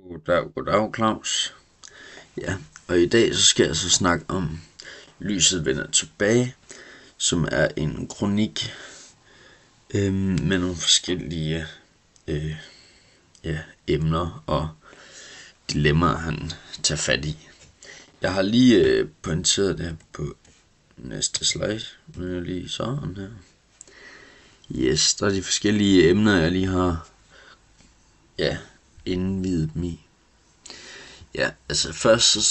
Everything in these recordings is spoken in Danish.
Goddag, Claus. Ja, og i dag så skal jeg så snakke om Lyset vender tilbage, som er en kronik med nogle forskellige emner og dilemmaer, han tager fat i. Jeg har lige pointeret det på næste slide, nu er lige sådan her. Yes, der er de forskellige emner, jeg lige har indvidet dem i. Ja, altså først så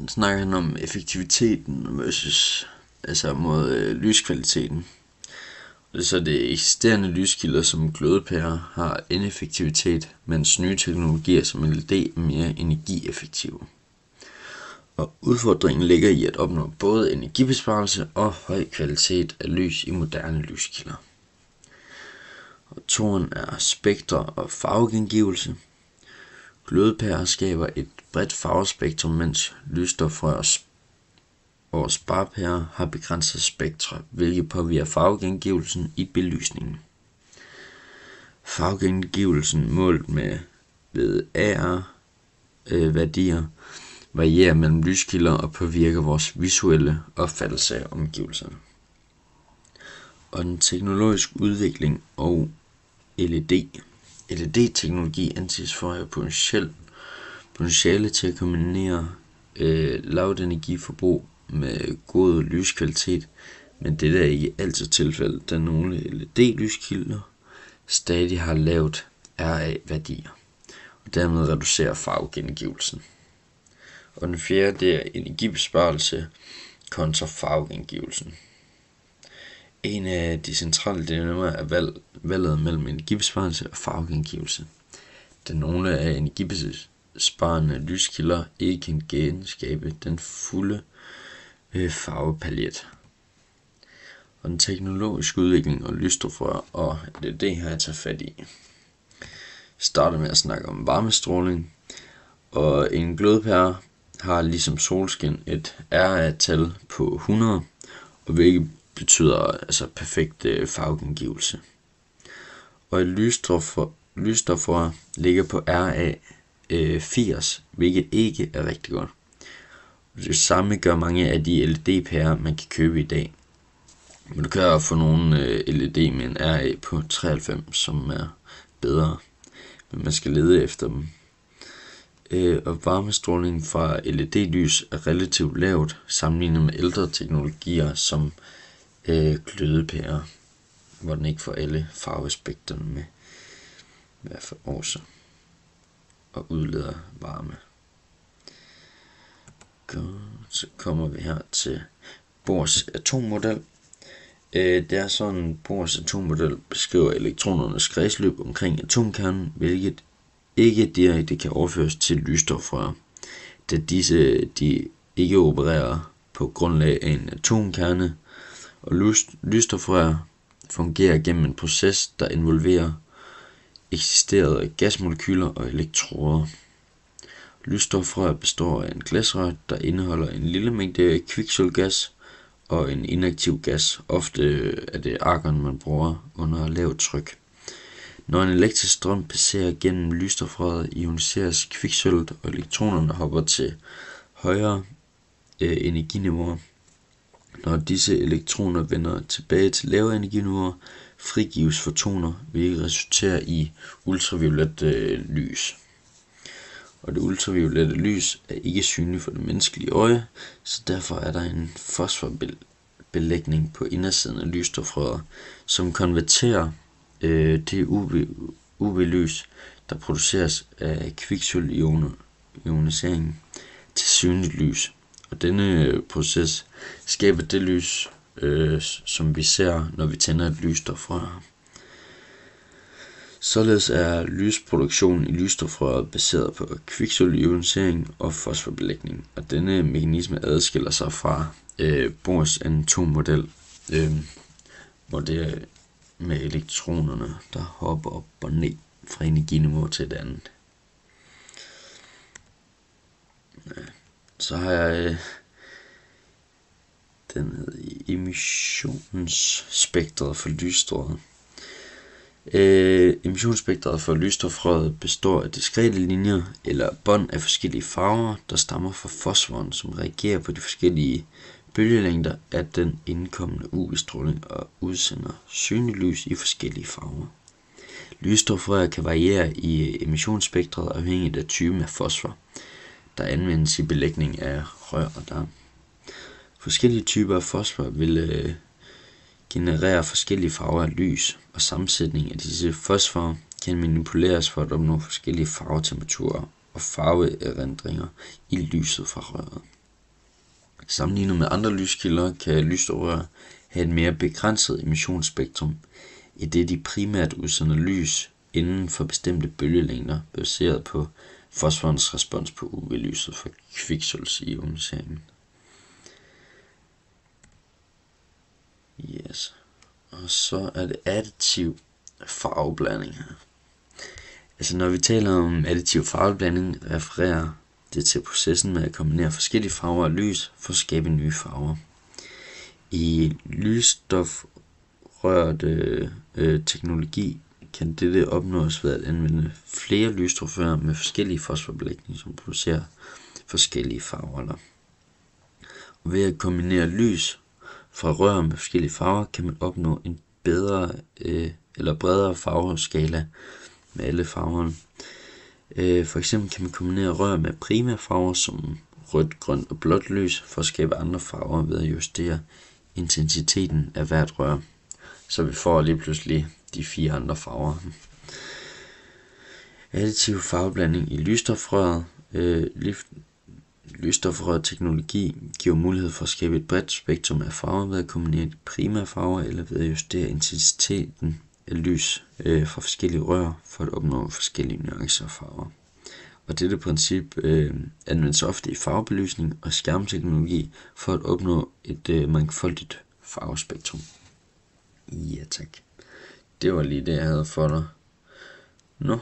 snakker han om effektiviteten versus, mod lyskvaliteten. Og det er så det eksisterende lyskilder som glødepærer har ineffektivitet, mens nye teknologier som LED er mere energieffektive. Og udfordringen ligger i at opnå både energibesparelse og høj kvalitet af lys i moderne lyskilder. Og toren er spektre og farvegengivelse. Glødepærer skaber et bredt farvespektrum, mens lysstofrør og sparepærer har begrænset spektre, hvilket påvirker farvegengivelsen i belysningen. Farvegengivelsen målt ved AR-værdier varierer mellem lyskilder og påvirker vores visuelle opfattelse af omgivelserne. Og den teknologiske udvikling og LED-teknologi anses for at have potentiale til at kombinere lavt energiforbrug med god lyskvalitet, men dette er ikke altid tilfældet, da nogle LED-lyskilder stadig har lavt RA-værdier, og dermed reducerer farvegengivelsen. Og den fjerde, det er energibesparelse kontra farvegengivelsen. En af de centrale dilemmaer er valget mellem energibesparelse og farvegengivelse, da nogle af energibesparende lyskilder ikke kan genskabe den fulde farvepalet. Og den teknologiske udvikling og lysstofrør og LED har jeg taget fat i. Starter med at snakke om varmestråling, og en glødepære har ligesom solskin et RA-tal på 100, og hvilket betyder perfekt farvegengivelse. Og et lysstofrør ligger på RA 80, hvilket ikke er rigtig godt. Det samme gør mange af de LED-pærer, man kan købe i dag. Men du kan få nogle LED med en RA på 93, som er bedre, men man skal lede efter dem. Og varmestrålingen fra LED-lys er relativt lavt sammenlignet med ældre teknologier som glødepærer, hvor den ikke får alle farvespektrene med hver for årsa og udleder varme. Så kommer vi her til Bohrs atommodel. Det er sådan, Bohrs atommodel beskriver elektronernes kredsløb omkring atomkernen, hvilket ikke direkte kan overføres til lysstofrør, da de ikke opererer på grundlag af en atomkerne, og lysstofrør fungerer gennem en proces, der involverer eksisterende gasmolekyler og elektroder. Lysstofrør består af en glasrør, der indeholder en lille mængde kviksølvgas og en inaktiv gas. Ofte er det argon, man bruger under lavt tryk. Når en elektrisk strøm passerer gennem lysstofrøret, ioniseres kviksølvet, og elektronerne hopper til højere energiniveauer. Når disse elektroner vender tilbage til lavere energiniveauer, frigives fotoner, hvilket resulterer i ultraviolet lys. Og det ultraviolette lys er ikke synligt for det menneskelige øje, så derfor er der en fosforbelægning på indersiden af lysstofrøret, som konverterer det UV-lys, der produceres af kviksølvionisering, til synligt lys. Og denne proces skaber det lys, som vi ser, når vi tænder et lysstofrør. Således er lysproduktionen i lysstofrøret baseret på kviksølvionisering og fosforbelægning, og denne mekanisme adskiller sig fra Bohrs atommodel, hvor det er med elektronerne, der hopper op og ned fra energiniveau til et andet. Så har jeg den hedder emissionsspektret for lysstrålet. Emissionsspektret for lysstofrøret består af diskrete linjer eller bånd af forskellige farver, der stammer fra fosforen, som reagerer på de forskellige bølgelængder af den indkommende UV-stråling og udsender synligt lys i forskellige farver. Lysstofrør kan variere i emissionsspektret afhængigt af typen af fosfor, der anvendes i belægning af rør og dam. Forskellige typer af fosfor vil generere forskellige farver af lys, og sammensætningen af disse fosforer kan manipuleres for at opnå forskellige farvetemperaturer og farveændringer i lyset fra røret. Sammenlignet med andre lyskilder kan lysstofrør have et mere begrænset emissionsspektrum, idet de primært udsender lys inden for bestemte bølgelængder baseret på fosforens respons på UV-lyset fra kviksølvioniseringen. Yes. Og så er det additiv farveblanding her. Altså når vi taler om additiv farveblanding, refererer det til processen med at kombinere forskellige farver af lys for at skabe nye farver. I lysstofrørt teknologi kan dette opnås ved at anvende flere lysstofrør med forskellige fosforbelægning, som producerer forskellige farver. Og ved at kombinere lys fra rør med forskellige farver kan man opnå en bedre eller bredere farveskala med alle farverne. For eksempel kan man kombinere rør med primære farver som rødt, grønt og blåt lys for at skabe andre farver ved at justere intensiteten af hvert rør, så vi får lige pludselig de 4 andre farver. Additiv farveblanding i lysstofrøret. Lysstofrøret teknologi giver mulighed for at skabe et bredt spektrum af farver ved at kombinere de primære farver eller ved at justere intensiteten af lys fra forskellige rør for at opnå forskellige nuancer af farver. Og dette princip anvendes ofte i farvebelysning og skærmteknologi for at opnå et mangfoldigt farvespektrum. Ja tak. Det var lige det, jeg havde for dig. Nå.